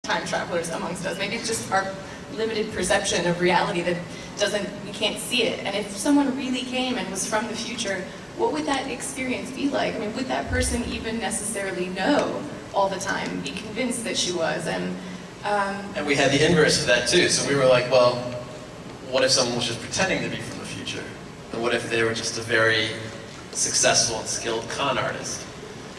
time travelers amongst us. Maybe it's just our limited perception of reality that we can't see it. And if someone really came and was from the future, what would that experience be like? I mean, would that person even necessarily know all the time, be convinced that she was? And we had the inverse of that too. So we were like, well, what if someone was just pretending to be from the future? And what if they were just a very successful and skilled con artist?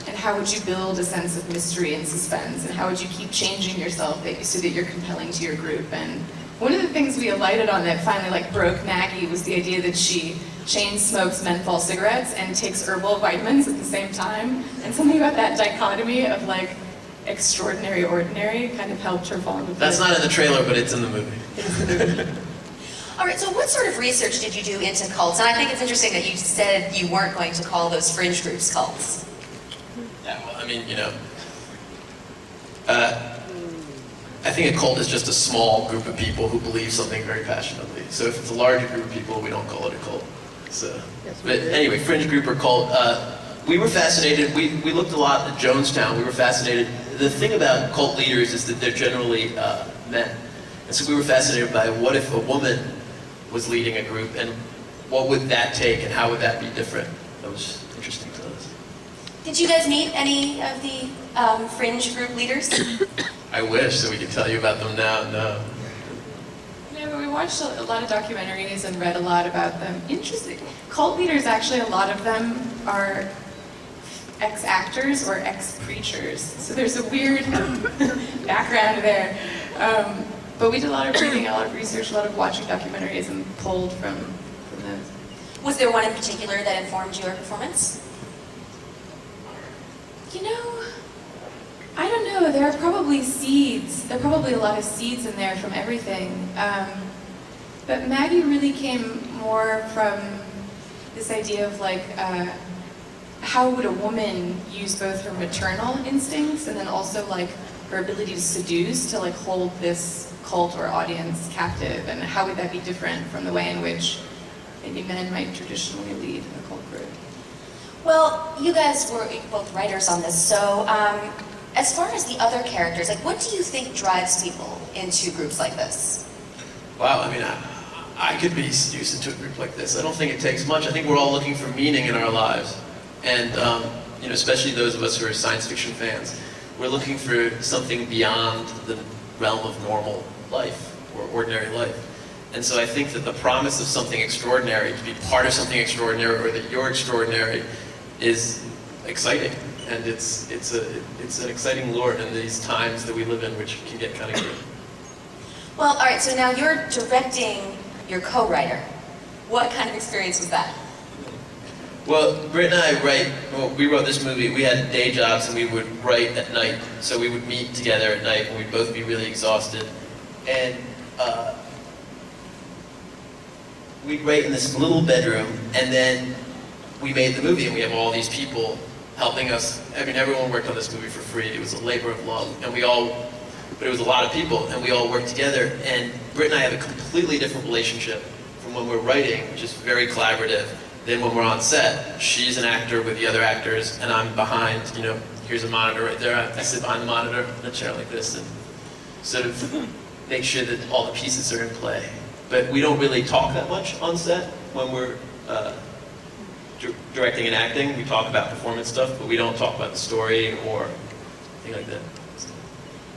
And how would you build a sense of mystery and suspense? And how would you keep changing yourself so that you're compelling to your group? And one of the things we alighted on that finally like broke Maggie was the idea that she chain smokes menthol cigarettes and takes herbal vitamins at the same time. And something about that dichotomy of like extraordinary, ordinary kind of helped her fall in love. That's not in the trailer, but it's in the movie. It's in the movie. All right, so what sort of research did you do into cults? And I think it's interesting that you said you weren't going to call those fringe groups cults. Yeah, well, I mean, you know, I think a cult is just a small group of people who believe something very passionately. So if it's a larger group of people, we don't call it a cult. So, but anyway, fringe group or cult, we were fascinated. We looked a lot at Jonestown. We were fascinated. The thing about cult leaders is that they're generally men. And so we were fascinated by what if a woman was leading a group, and what would that take, and how would that be different? That was interesting to us. Did you guys meet any of the fringe group leaders? I wish, so we could tell you about them now. No. Yeah, but we watched a lot of documentaries and read a lot about them. Interesting. Cult leaders, actually, a lot of them are ex-actors or ex-preachers. So there's a weird background there. But we did a lot of reading, a lot of research, a lot of watching documentaries and pulled from those. Was there one in particular that informed your performance? You know, I don't know. There are probably seeds. There are probably a lot of seeds in there from everything. But Maggie really came more from this idea of like, how would a woman use both her maternal instincts and then also like her ability to seduce to like hold this cult or audience captive, and how would that be different from the way in which maybe men might traditionally lead a cult group? Well, you guys were both writers on this, so as far as the other characters, like what do you think drives people into groups like this? Wow, I mean, I could be seduced into a group like this. I don't think it takes much. I think we're all looking for meaning in our lives. And, you know, especially those of us who are science fiction fans, we're looking for something beyond the realm of normal life or ordinary life. And so I think that the promise of something extraordinary, to be part of something extraordinary or that you're extraordinary, is exciting. And it's an exciting lure in these times that we live in, which can get kind of good. Well, all right, so now you're directing your co-writer. What kind of experience was that? Well, Brit and I we wrote this movie, we had day jobs and we would write at night. So we would meet together at night and we'd both be really exhausted. And we'd write in this little bedroom, and then we made the movie and we have all these people helping us. I mean, everyone worked on this movie for free. It was a labor of love. And but it was a lot of people and we all worked together. And Brit and I have a completely different relationship from when we're writing, which is very collaborative. Then when we're on set, she's an actor with the other actors, and I'm behind, you know, here's a monitor right there. I sit behind the monitor in a chair like this and sort of make sure that all the pieces are in play. But we don't really talk that much on set when we're directing and acting. We talk about performance stuff, but we don't talk about the story or anything like that.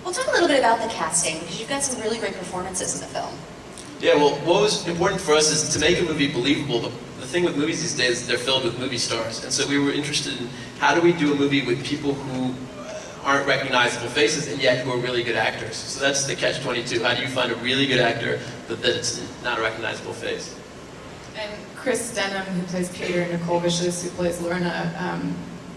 Well, talk a little bit about the casting, because you've got some really great performances in the film. Yeah, well, what was important for us is to make a movie believable. The thing with movies these days is they're filled with movie stars. And so we were interested in how do we do a movie with people who aren't recognizable faces and yet who are really good actors. So that's the catch-22. How do you find a really good actor but that's not a recognizable face? And Chris Denham, who plays Peter, and Nicole Vicious, who plays Lorna,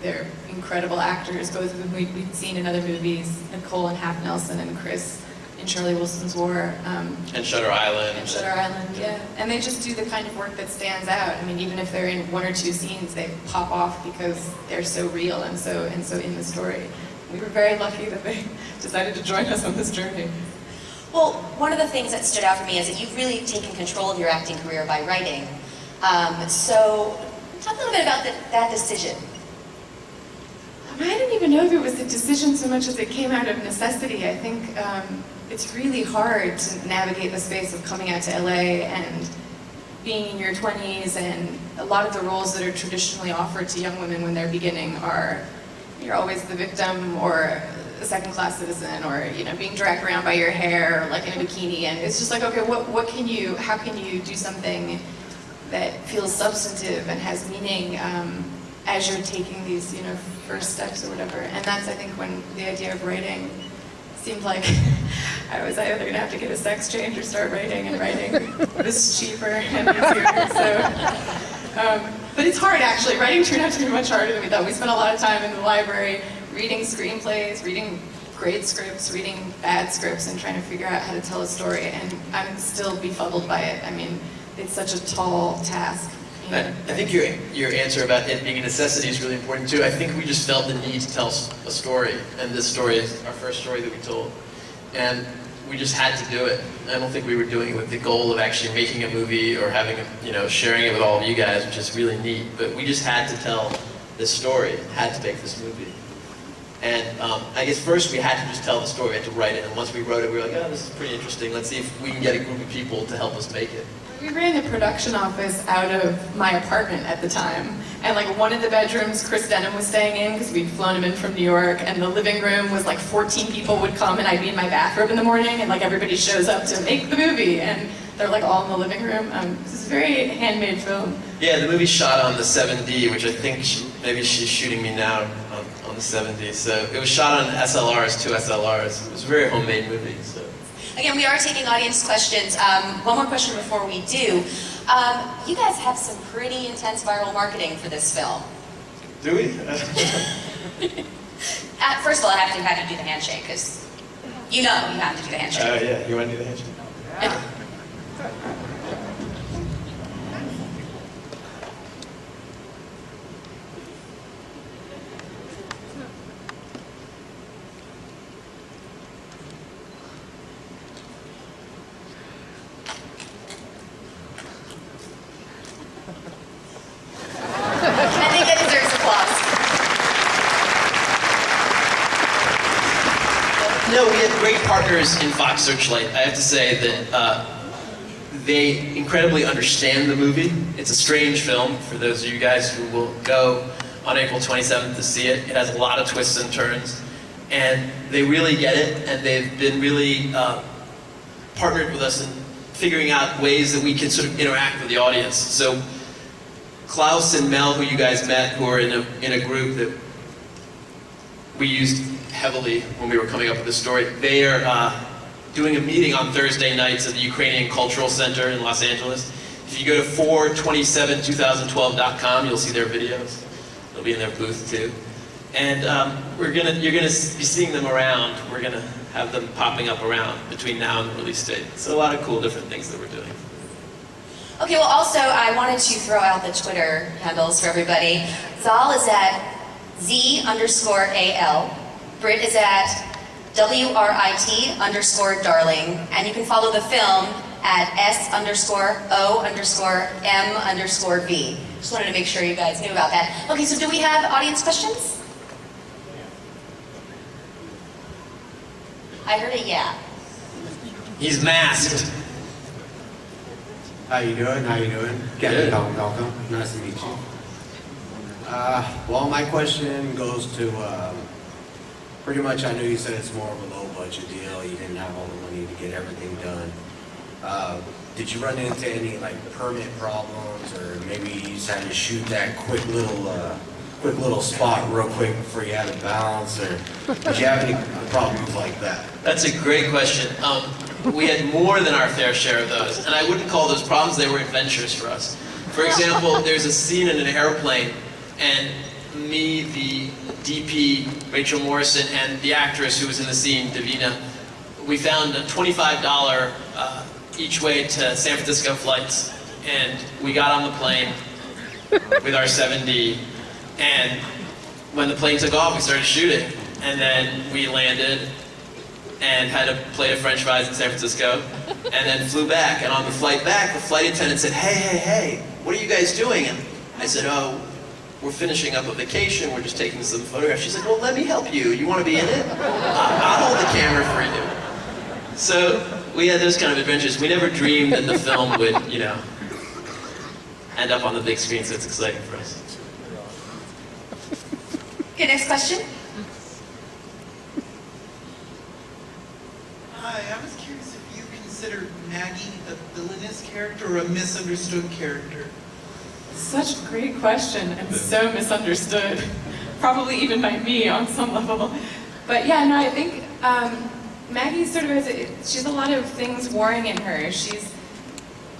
they're incredible actors, both of them we've seen in other movies. Nicole in Half Nelson and Chris in Charlie Wilson's War. And Shutter Island. And Shutter Island, yeah. And they just do the kind of work that stands out. I mean, even if they're in one or two scenes, they pop off because they're so real and so in the story. We were very lucky that they decided to join us on this journey. Well, one of the things that stood out for me is that you've really taken control of your acting career by writing. So talk a little bit about that decision. I didn't even know if it was a decision so much as it came out of necessity. I think it's really hard to navigate the space of coming out to LA and being in your 20s, and a lot of the roles that are traditionally offered to young women when they're beginning are, you're always the victim or a second-class citizen, or being dragged around by your hair, or like in a bikini, and it's just like, okay, how can you do something that feels substantive and has meaning as you're taking these first steps or whatever. And that's, I think, when the idea of writing seemed like I was either going to have to get a sex change or start writing, and writing was cheaper and easier. So, but it's hard, actually. Writing turned out to be much harder than we thought. We spent a lot of time in the library reading screenplays, reading great scripts, reading bad scripts, and trying to figure out how to tell a story. And I'm still befuddled by it. I mean, it's such a tall task. I think your answer about it being a necessity is really important too. I think we just felt the need to tell a story, and this story is our first story that we told. And we just had to do it. I don't think we were doing it with the goal of actually making a movie or having sharing it with all of you guys, which is really neat. But we just had to tell this story, had to make this movie. And I guess first we had to just tell the story, we had to write it. And once we wrote it, we were like, oh, this is pretty interesting. Let's see if we can get a group of people to help us make it. We ran the production office out of my apartment at the time. And like one of the bedrooms Chris Denham was staying in, because we'd flown him in from New York, and the living room was like 14 people would come, and I'd be in my bathrobe in the morning, and like everybody shows up to make the movie, and they're like all in the living room. This is a very handmade film. Yeah, the movie's shot on the 7D, which I think maybe she's shooting me now on the 7D. So it was shot on SLRs, 2 SLRs. It was a very homemade movie. So. Again, we are taking audience questions. One more question before we do. You guys have some pretty intense viral marketing for this film. Do we? First of all, I have to have you do the handshake, because you have to do the handshake. Oh, yeah. You want to do the handshake? Yeah. I think that deserves applause. No, we had great partners in Fox Searchlight. I have to say that they incredibly understand the movie. It's a strange film for those of you guys who will go on April 27th to see it. It has a lot of twists and turns, and they really get it, and they've been really partnered with us in figuring out ways that we can sort of interact with the audience. So Klaus and Mel, who you guys met, who are in a group that we used heavily when we were coming up with this story, they are doing a meeting on Thursday nights at the Ukrainian Cultural Center in Los Angeles. If you go to 4272012.com, you'll see their videos. They'll be in their booth too. And you're gonna be seeing them around. We're gonna have them popping up around between now and the release date. So a lot of cool different things that we're doing. Okay, well, also, I wanted to throw out the Twitter handles for everybody. Zal is at Z_AL. Brit is at WRIT_darling. And you can follow the film at S_O_M_V. Just wanted to make sure you guys knew about that. Okay, so do we have audience questions? I heard a yeah. He's masked. How you doing? Good. Welcome. Nice to meet you. Well, my question goes to, pretty much I know you said it's more of a low budget deal. You didn't have all the money to get everything done. Did you run into any like permit problems, or maybe you just had to shoot that quick little spot real quick before you had to bounce, or did you have any problems like that? That's a great question. We had more than our fair share of those, and I wouldn't call those problems, they were adventures for us. For example, there's a scene in an airplane, and me, the DP, Rachel Morrison, and the actress who was in the scene, Davina, we found a $25 each way to San Francisco flights, and we got on the plane with our 7D, and when the plane took off, we started shooting, and then we landed and had a plate of French fries in San Francisco, and then flew back. And on the flight back, the flight attendant said, hey, what are you guys doing? And I said, oh, we're finishing up a vacation, we're just taking some photographs. She's like, well, let me help you. You want to be in it? I'll hold the camera for you. So we had those kind of adventures. We never dreamed that the film would, you know, end up on the big screen, so it's exciting for us. Okay, next question. Hi, I was curious if you consider Maggie a villainous character or a misunderstood character? Such a great question and so misunderstood. Probably even by me on some level. But yeah, no, I think Maggie sort of has, she has a lot of things warring in her. She's,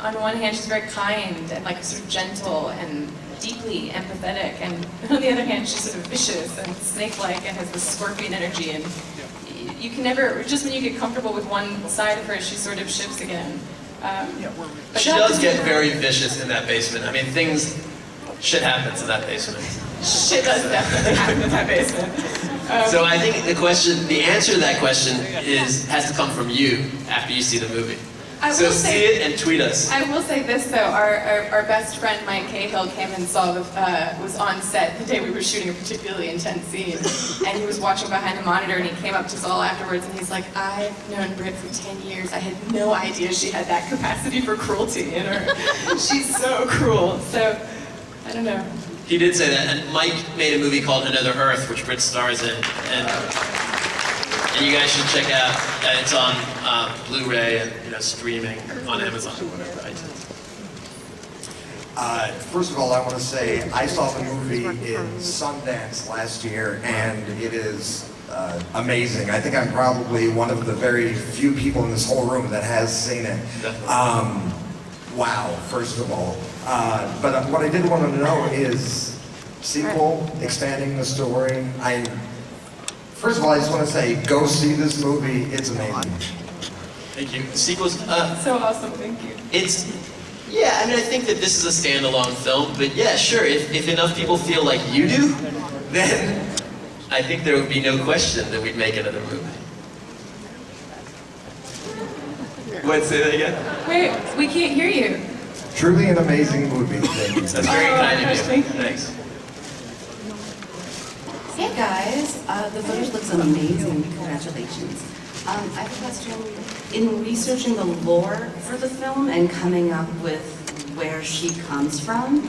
on one hand, she's very kind and like sort of gentle and deeply empathetic, and on the other hand, she's sort of vicious and snake-like and has this scorpion energy, and you can never, just when you get comfortable with one side of her, she sort of shifts again. But She does get very vicious in that basement. I mean, shit happens in that basement. Shit does definitely happen in that basement. So I think the answer to that question has to come from you after you see the movie. So see it and tweet us. I will say this though, our best friend Mike Cahill came and was on set the day we were shooting a particularly intense scene, and he was watching behind the monitor, and he came up to us all afterwards and he's like, I've known Brit for 10 years, I had no idea she had that capacity for cruelty in her. She's so cruel, so I don't know. He did say that, and Mike made a movie called Another Earth, which Brit stars in, and you guys should check out. It's on Blu-ray and streaming on Amazon or whatever. First of all, I want to say I saw the movie in Sundance last year, and it is amazing. I think I'm probably one of the very few people in this whole room that has seen it. Wow, first of all. But what I did want to know is sequel, expanding the story. First of all, I just want to say, go see this movie. It's amazing. Thank you. Sequels. So awesome, thank you. Yeah, I mean, I think that this is a standalone film, but yeah, sure, if enough people feel like you do, then I think there would be no question that we'd make another movie. What, say that again? Wait, we can't hear you. Truly an amazing movie. Thank you. That's very kind of you. Thank you. Thanks. Hey guys, the footage looks amazing. Congratulations. I have a question. In researching the lore for the film and coming up with where she comes from,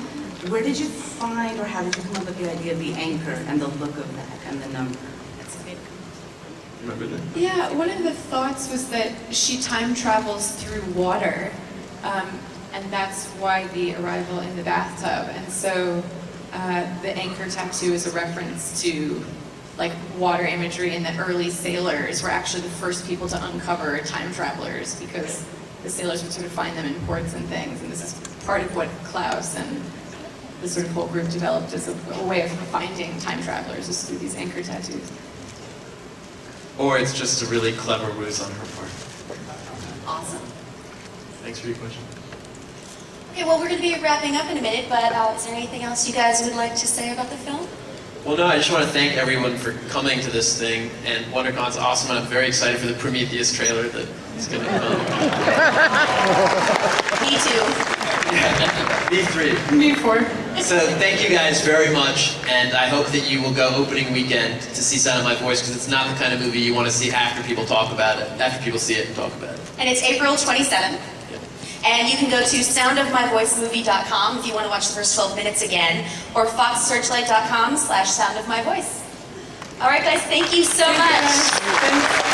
where did you find or how did you come up with the idea of the anchor and the look of that and the number? Remember that? Yeah, one of the thoughts was that she time travels through water, and that's why the arrival in the bathtub. And so the anchor tattoo is a reference to like water imagery, and the early sailors were actually the first people to uncover time travelers because the sailors would sort of find them in ports and things. And this is part of what Klaus and the sort of whole group developed as a way of finding time travelers, is through these anchor tattoos. Or it's just a really clever ruse on her part. Awesome. Thanks for your question. Okay, well, we're going to be wrapping up in a minute, but is there anything else you guys would like to say about the film? Well, no, I just want to thank everyone for coming to this thing, and WonderCon's awesome, and I'm very excited for the Prometheus trailer that is going to come. Me too. Me three. Me four. So thank you guys very much, and I hope that you will go opening weekend to see Sound of My Voice, because it's not the kind of movie you want to see after people talk about it, after people see it and talk about it. And it's April 27th. And you can go to soundofmyvoicemovie.com if you want to watch the first 12 minutes again, or foxsearchlight.com/soundofmyvoice. All right, guys, thank you so much. Thank you.